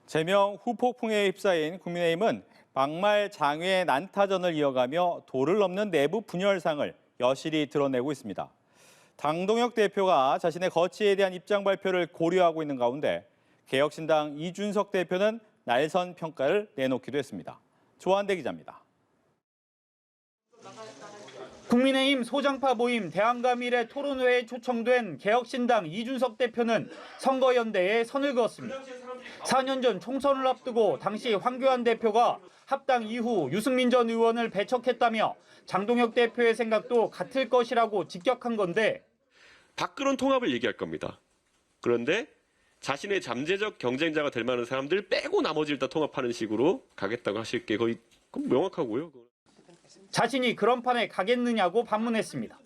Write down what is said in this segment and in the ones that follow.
제명 후폭풍에 휩싸인 국민의힘은 막말 장외 난타전을 이어가며 도를 넘는 내부 분열상을 여실히 드러내고 있습니다. 장동혁 대표가 자신의 거취에 대한 입장 발표를 고려하고 있는 가운데 개혁신당 이준석 대표는 날선 평가를 내놓기도 했습니다. 조한대 기자입니다. 국민의힘 소장파 모임 대한가미래 토론회에 초청된 개혁신당 이준석 대표는 선거연대에 선을 그었습니다. 4년 전 총선을 앞두고 당시 황교안 대표가 합당 이후 유승민 전 의원을 배척했다며 장동혁 대표의 생각도 같을 것이라고 직격한 건데 밖으론 통합을 얘기할 겁니다. 그런데 자신의 잠재적 경쟁자가 될 만한 사람들 빼고 나머지를 다 통합하는 식으로 가겠다고 하실 게 거의 명확하고요. 자신이 그런 판에 가겠느냐고 반문했습니다.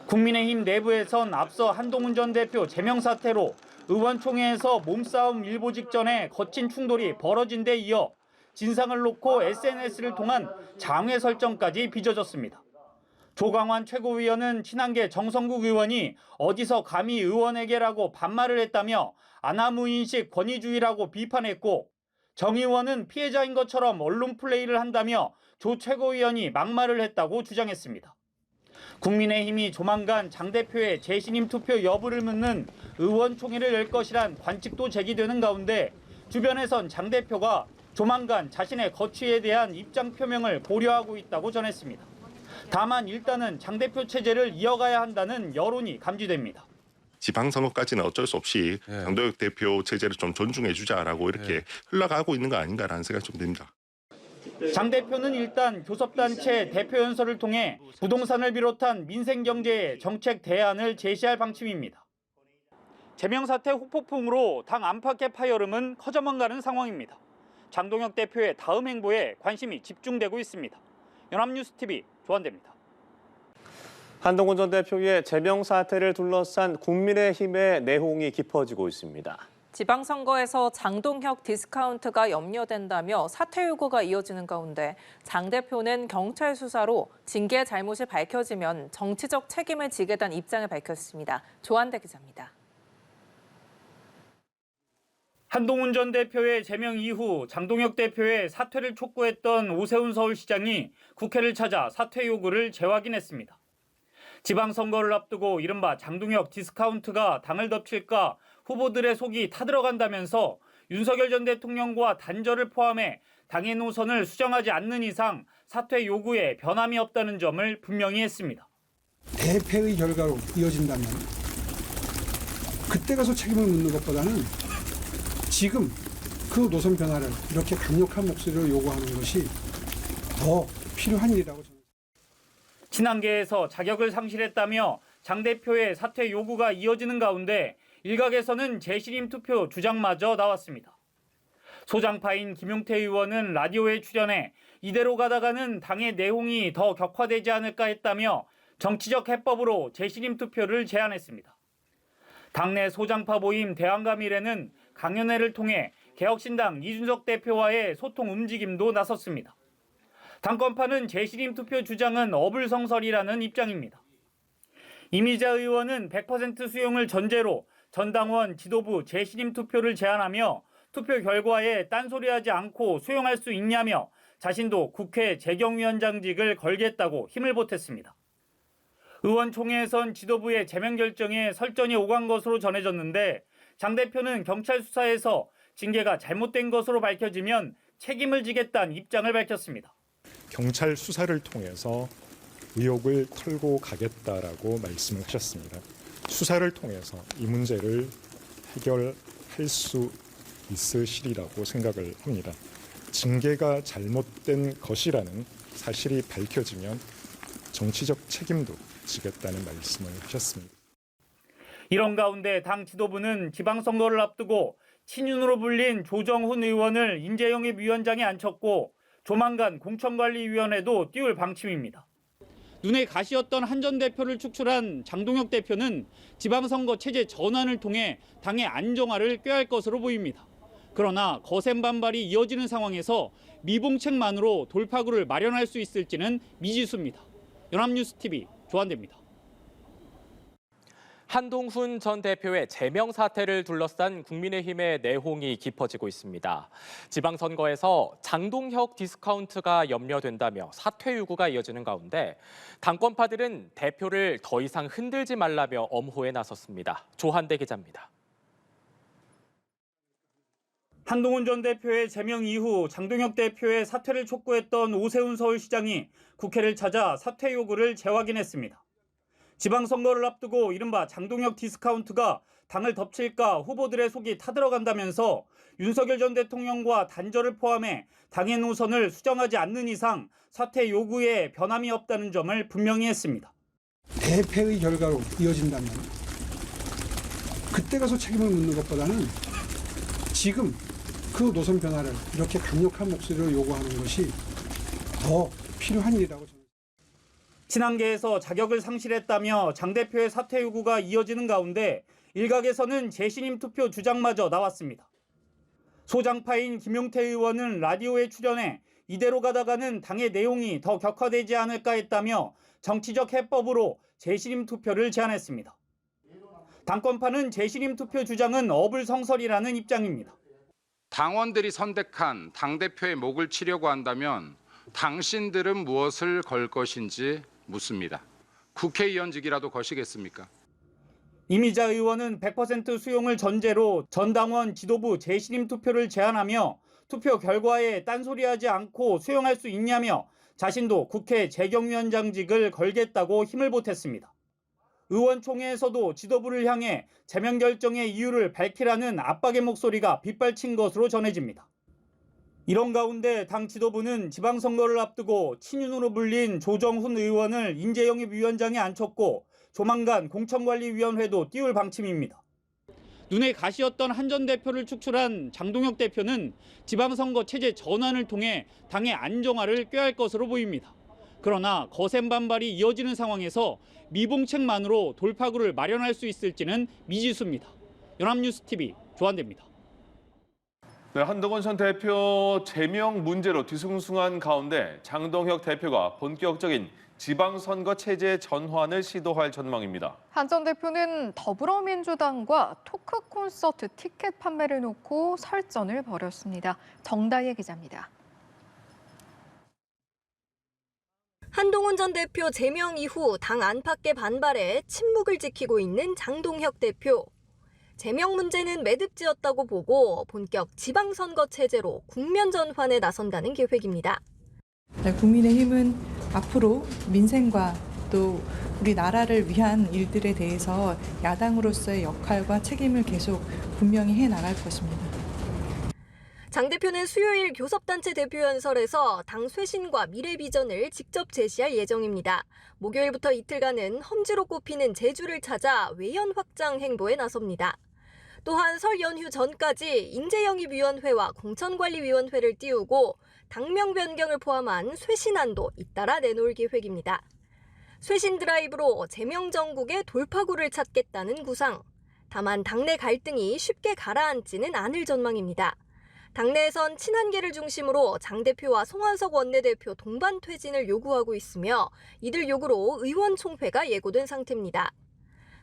국민의힘 내부에선 앞서 한동훈 전 대표 제명 사태로 의원총회에서 몸싸움 일보 직전에 거친 충돌이 벌어진 데 이어 진상을 놓고 SNS를 통한 장외 설정까지 빚어졌습니다. 조광환 최고위원은 친한계 정성국 의원이 어디서 감히 의원에게라고 반말을 했다며 아나무인식 권위주의라고 비판했고 정 의원은 피해자인 것처럼 언론 플레이를 한다며 조 최고위원이 막말을 했다고 주장했습니다. 국민의힘이 조만간 장 대표의 재신임 투표 여부를 묻는 의원총회를 열 것이란 관측도 제기되는 가운데 주변에선 장 대표가 조만간 자신의 거취에 대한 입장 표명을 고려하고 있다고 전했습니다. 다만 일단은 장 대표 체제를 이어가야 한다는 여론이 감지됩니다. 지방선거까지는 어쩔 수 없이 장동혁 대표 체제를 좀 존중해주자라고 이렇게 흘러가고 있는 거 아닌가라는 생각이 좀 듭니다. 장 대표는 일단 교섭단체 대표 연설을 통해 부동산을 비롯한 민생경제의 정책 대안을 제시할 방침입니다. 제명 사태 후폭풍으로 당 안팎의 파열음은 커져만 가는 상황입니다. 장동혁 대표의 다음 행보에 관심이 집중되고 있습니다. 연합뉴스TV 조한대입니다. 한동훈 전 대표의 제명 사태를 둘러싼 국민의힘의 내홍이 깊어지고 있습니다. 지방선거에서 장동혁 디스카운트가 염려된다며 사퇴 요구가 이어지는 가운데 장 대표는 경찰 수사로 징계 잘못이 밝혀지면 정치적 책임을 지겠다는 입장을 밝혔습니다. 조한대 기자입니다. 한동훈 전 대표의 제명 이후 장동혁 대표의 사퇴를 촉구했던 오세훈 서울시장이 국회를 찾아 사퇴 요구를 재확인했습니다. 지방선거를 앞두고 이른바 장동혁 디스카운트가 당을 덮칠까 후보들의 속이 타들어간다면서 윤석열 전 대통령과 단절을 포함해 당의 노선을 수정하지 않는 이상 사퇴 요구에 변함이 없다는 점을 분명히 했습니다. 대패의 결과로 이어진다면 그때 가서 책임을 묻는 것보다는 지금 그 노선 변화를 이렇게 강력한 목소리로 요구하는 것이 더 필요한 일이라고 저는. 친한계에서 자격을 상실했다며 장 대표의 사퇴 요구가 이어지는 가운데 일각에서는 재신임 투표 주장마저 나왔습니다. 소장파인 김용태 의원은 라디오에 출연해 이대로 가다가는 당의 내홍이 더 격화되지 않을까 했다며 정치적 해법으로 재신임 투표를 제안했습니다. 당내 소장파 모임 대한가미래는 강연회를 통해 개혁신당 이준석 대표와의 소통 움직임도 나섰습니다. 당권파는 재신임 투표 주장은 어불성설이라는 입장입니다. 이미자 의원은 100% 수용을 전제로 전당원 지도부 재신임 투표를 제안하며 투표 결과에 딴소리하지 않고 수용할 수 있냐며 자신도 국회 재경위원장직을 걸겠다고 힘을 보탰습니다. 의원총회에선 지도부의 제명 결정에 설전이 오간 것으로 전해졌는데 장 대표는 경찰 수사에서 징계가 잘못된 것으로 밝혀지면 책임을 지겠다는 입장을 밝혔습니다. 경찰 수사를 통해서 의혹을 털고 가겠다라고 말씀을 하셨습니다. 수사를 통해서 이 문제를 해결할 수 있으시리라고 생각을 합니다. 징계가 잘못된 것이라는 사실이 밝혀지면 정치적 책임도 지겠다는 말씀을 하셨습니다. 이런 가운데 당 지도부는 지방선거를 앞두고 친윤으로 불린 조정훈 의원을 인재영입위원장에 앉혔고 조만간 공천관리위원회도 띄울 방침입니다. 눈에 가시였던 한 전 대표를 축출한 장동혁 대표는 지방선거 체제 전환을 통해 당의 안정화를 꾀할 것으로 보입니다. 그러나 거센 반발이 이어지는 상황에서 미봉책만으로 돌파구를 마련할 수 있을지는 미지수입니다. 연합뉴스TV 조한대입니다. 한동훈 전 대표의 제명 사태를 둘러싼 국민의힘의 내홍이 깊어지고 있습니다. 지방선거에서 장동혁 디스카운트가 염려된다며 사퇴 요구가 이어지는 가운데 당권파들은 대표를 더 이상 흔들지 말라며 엄호에 나섰습니다. 조한대 기자입니다. 한동훈 전 대표의 제명 이후 장동혁 대표의 사퇴를 촉구했던 오세훈 서울시장이 국회를 찾아 사퇴 요구를 재확인했습니다. 지방선거를 앞두고 이른바 장동혁 디스카운트가 당을 덮칠까 후보들의 속이 타들어간다면서 윤석열 전 대통령과 단절을 포함해 당의 노선을 수정하지 않는 이상 사퇴 요구에 변함이 없다는 점을 분명히 했습니다. 대패의 결과로 이어진다면 그때 가서 책임을 묻는 것보다는 지금 그 노선 변화를 이렇게 강력한 목소리로 요구하는 것이 더 필요한 일이라고 저는. 친한계에서 자격을 상실했다며 장 대표의 사퇴 요구가 이어지는 가운데 일각에서는 재신임 투표 주장마저 나왔습니다. 소장파인 김용태 의원은 라디오에 출연해 이대로 가다가는 당의 내용이 더 격화되지 않을까 했다며 정치적 해법으로 재신임 투표를 제안했습니다. 당권파는 재신임 투표 주장은 어불성설이라는 입장입니다. 당원들이 선택한 당대표의 목을 치려고 한다면 당신들은 무엇을 걸 것인지 묻습니다. 국회의원직이라도 거시겠습니까? 이미자 의원은 100% 수용을 전제로 전 당원 지도부 재신임 투표를 제안하며 투표 결과에 딴소리하지 않고 수용할 수 있냐며 자신도 국회 재경위원장직을 걸겠다고 힘을 보탰습니다. 의원총회에서도 지도부를 향해 제명 결정의 이유를 밝히라는 압박의 목소리가 빗발친 것으로 전해집니다. 이런 가운데 당 지도부는 지방선거를 앞두고 친윤으로 불린 조정훈 의원을 인재영입위원장에 앉혔고 조만간 공천관리위원회도 띄울 방침입니다. 눈에 가시였던 한 전 대표를 축출한 장동혁 대표는 지방선거 체제 전환을 통해 당의 안정화를 꾀할 것으로 보입니다. 그러나 거센 반발이 이어지는 상황에서 미봉책만으로 돌파구를 마련할 수 있을지는 미지수입니다. 연합뉴스TV 조한대입니다. 네, 한동훈 전 대표 제명 문제로 뒤숭숭한 가운데 장동혁 대표가 본격적인 지방선거 체제 전환을 시도할 전망입니다. 한 전 대표는 더불어민주당과 토크 콘서트 티켓 판매를 놓고 설전을 벌였습니다. 정다혜 기자입니다. 한동훈 전 대표 제명 이후 당 안팎의 반발에 침묵을 지키고 있는 장동혁 대표. 제명 문제는 매듭지었다고 보고 본격 지방선거 체제로 국면 전환에 나선다는 계획입니다. 국민의힘은 앞으로 민생과 또 우리 나라를 위한 일들에 대해서 야당으로서의 역할과 책임을 계속 분명히 해나갈 것입니다. 장 대표는 수요일 교섭단체 대표연설에서 당 쇄신과 미래 비전을 직접 제시할 예정입니다. 목요일부터 이틀간은 험지로 꼽히는 제주를 찾아 외연 확장 행보에 나섭니다. 또한 설 연휴 전까지 인재영입위원회와 공천관리위원회를 띄우고 당명 변경을 포함한 쇄신안도 잇따라 내놓을 계획입니다. 쇄신 드라이브로 제명 정국의 돌파구를 찾겠다는 구상. 다만 당내 갈등이 쉽게 가라앉지는 않을 전망입니다. 당내에선 친한계를 중심으로 장 대표와 송환석 원내대표 동반 퇴진을 요구하고 있으며 이들 요구로 의원 총회가 예고된 상태입니다.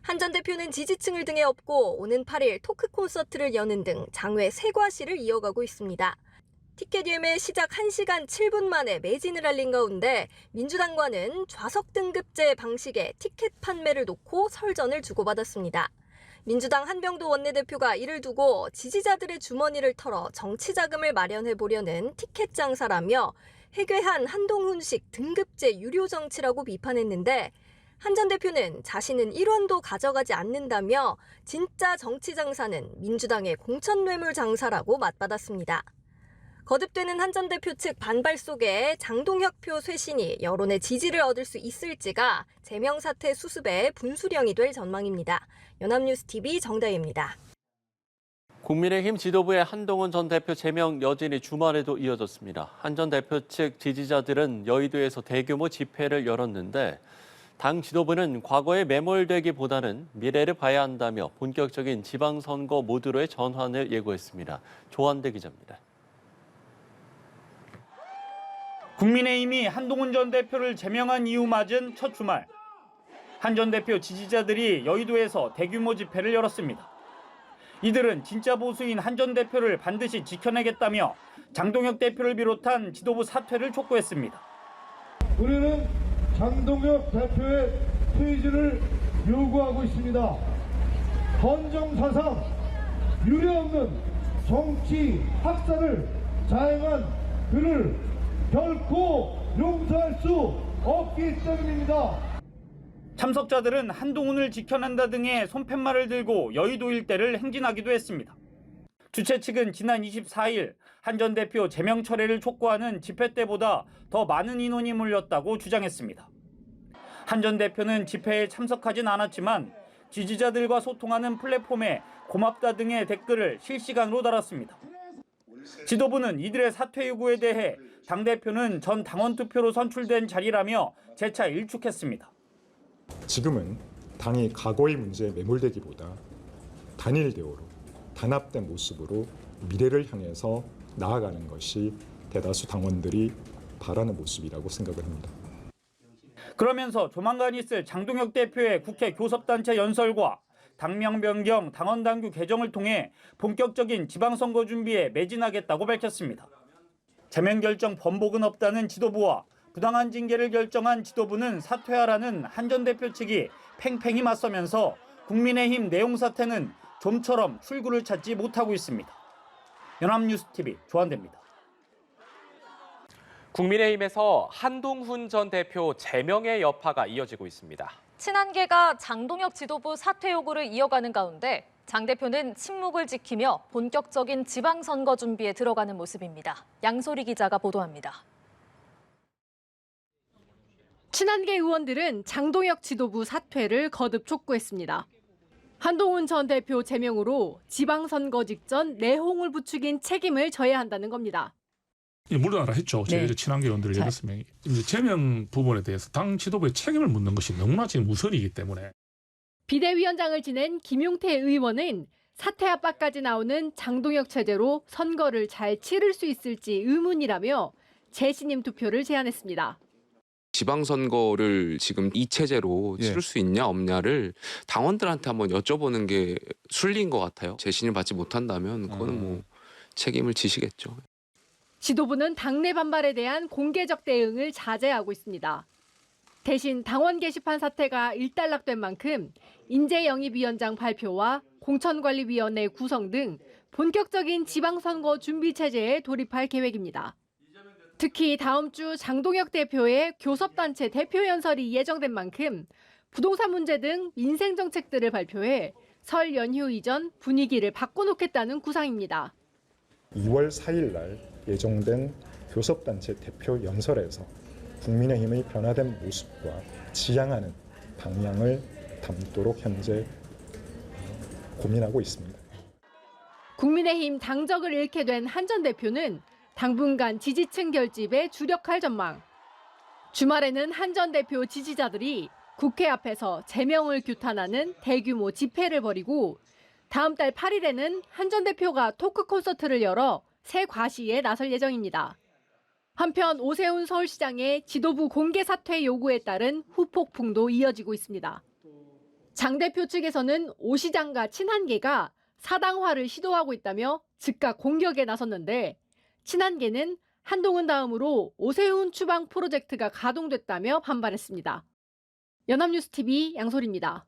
한 전 대표는 지지층을 등에 업고 오는 8일 토크 콘서트를 여는 등 장외 세과시를 이어가고 있습니다. 티켓 예매 시작 1시간 7분 만에 매진을 알린 가운데 민주당과는 좌석 등급제 방식의 티켓 판매를 놓고 설전을 주고받았습니다. 민주당 한병도 원내대표가 이를 두고 지지자들의 주머니를 털어 정치 자금을 마련해 보려는 티켓 장사라며 해괴한 한동훈식 등급제 유료 정치라고 비판했는데 한 전 대표는 자신은 1원도 가져가지 않는다며 진짜 정치 장사는 민주당의 공천 뇌물 장사라고 맞받았습니다. 거듭되는 한 전 대표 측 반발 속에 장동혁표 쇄신이 여론의 지지를 얻을 수 있을지가 제명 사태 수습의 분수령이 될 전망입니다. 연합뉴스TV 정다혜입니다. 국민의힘 지도부의 한동훈 전 대표 제명 여진이 주말에도 이어졌습니다. 한 전 대표 측 지지자들은 여의도에서 대규모 집회를 열었는데 당 지도부는 과거에 매몰되기보다는 미래를 봐야 한다며 본격적인 지방선거 모드로의 전환을 예고했습니다. 조한대 기자입니다. 국민의힘이 한동훈 전 대표를 제명한 이후 맞은 첫 주말. 한 전 대표 지지자들이 여의도에서 대규모 집회를 열었습니다. 이들은 진짜 보수인 한 전 대표를 반드시 지켜내겠다며 장동혁 대표를 비롯한 지도부 사퇴를 촉구했습니다. 우리는 장동혁 대표의 퇴진을 요구하고 있습니다. 헌정사상 유례없는 정치 학살을 자행한 그를 결코 용서할 수 없기 때문입니다. 참석자들은 한동훈을 지켜낸다 등의 손팻말을 들고 여의도 일대를 행진하기도 했습니다. 주최 측은 지난 24일 한 전 대표 제명 철회를 촉구하는 집회 때보다 더 많은 인원이 몰렸다고 주장했습니다. 한 전 대표는 집회에 참석하진 않았지만 지지자들과 소통하는 플랫폼에 고맙다 등의 댓글을 실시간으로 달았습니다. 지도부는 이들의 사퇴 요구에 대해 당대표는 전 당원 투표로 선출된 자리라며 재차 일축했습니다. 지금은 당이 과거의 문제에 매몰되기보다 단일 대우로 단합된 모습으로 미래를 향해서 나아가는 것이 대다수 당원들이 바라는 모습이라고 생각을 합니다. 그러면서 조만간 있을 장동혁 대표의 국회 교섭단체 연설과 당명 변경, 당원당규 개정을 통해 본격적인 지방선거 준비에 매진하겠다고 밝혔습니다. 제명 결정 번복은 없다는 지도부와 부당한 징계를 결정한 지도부는 사퇴하라는 한 전 대표 측이 팽팽히 맞서면서 국민의힘 내용 사태는 좀처럼 출구를 찾지 못하고 있습니다. 연합뉴스TV 조한대입니다. 국민의힘에서 한동훈 전 대표 제명의 여파가 이어지고 있습니다. 친한계가 장동혁 지도부 사퇴 요구를 이어가는 가운데 장 대표는 침묵을 지키며 본격적인 지방선거 준비에 들어가는 모습입니다. 양소리 기자가 보도합니다. 친한계 의원들은 장동혁 지도부 사퇴를 거듭 촉구했습니다. 한동훈 전 대표 제명으로 지방선거 직전 내홍을 부추긴 책임을 져야 한다는 겁니다. 물러나라 했죠. 저희 친한계 의원들 6명이. 이제 제명 부분에 대해서 당 지도부의 책임을 묻는 것이 너무나 지금 우선이기 때문에. 비대위원장을 지낸 김용태 의원은 사퇴 압박까지 나오는 장동혁 체제로 선거를 잘 치를 수 있을지 의문이라며 재신임 투표를 제안했습니다. 지방선거를 지금 이 체제로 치를 수 있냐 없냐를 당원들한테 한번 여쭤보는 게 순리인 것 같아요. 재신임 받지 못한다면 그거는 뭐 책임을 지시겠죠. 지도부는 당내 반발에 대한 공개적 대응을 자제하고 있습니다. 대신 당원 게시판 사태가 일단락된 만큼 인재영입위원장 발표와 공천관리위원회 구성 등 본격적인 지방선거 준비 체제에 돌입할 계획입니다. 특히 다음 주 장동혁 대표의 교섭단체 대표 연설이 예정된 만큼 부동산 문제 등 민생 정책들을 발표해 설 연휴 이전 분위기를 바꿔놓겠다는 구상입니다. 2월 4일 날 예정된 교섭단체 대표 연설에서 국민의힘의 변화된 모습과 지향하는 방향을 담도록 현재 고민하고 있습니다. 국민의힘 당적을 잃게 된 한 전 대표는 당분간 지지층 결집에 주력할 전망. 주말에는 한 전 대표 지지자들이 국회 앞에서 제명을 규탄하는 대규모 집회를 벌이고 다음 달 8일에는 한 전 대표가 토크 콘서트를 열어 새 과시에 나설 예정입니다. 한편 오세훈 서울시장의 지도부 공개 사퇴 요구에 따른 후폭풍도 이어지고 있습니다. 장 대표 측에서는 오 시장과 친한계가 사당화를 시도하고 있다며 즉각 공격에 나섰는데 친한계는 한동훈 다음으로 오세훈 추방 프로젝트가 가동됐다며 반발했습니다. 연합뉴스TV 양소리입니다.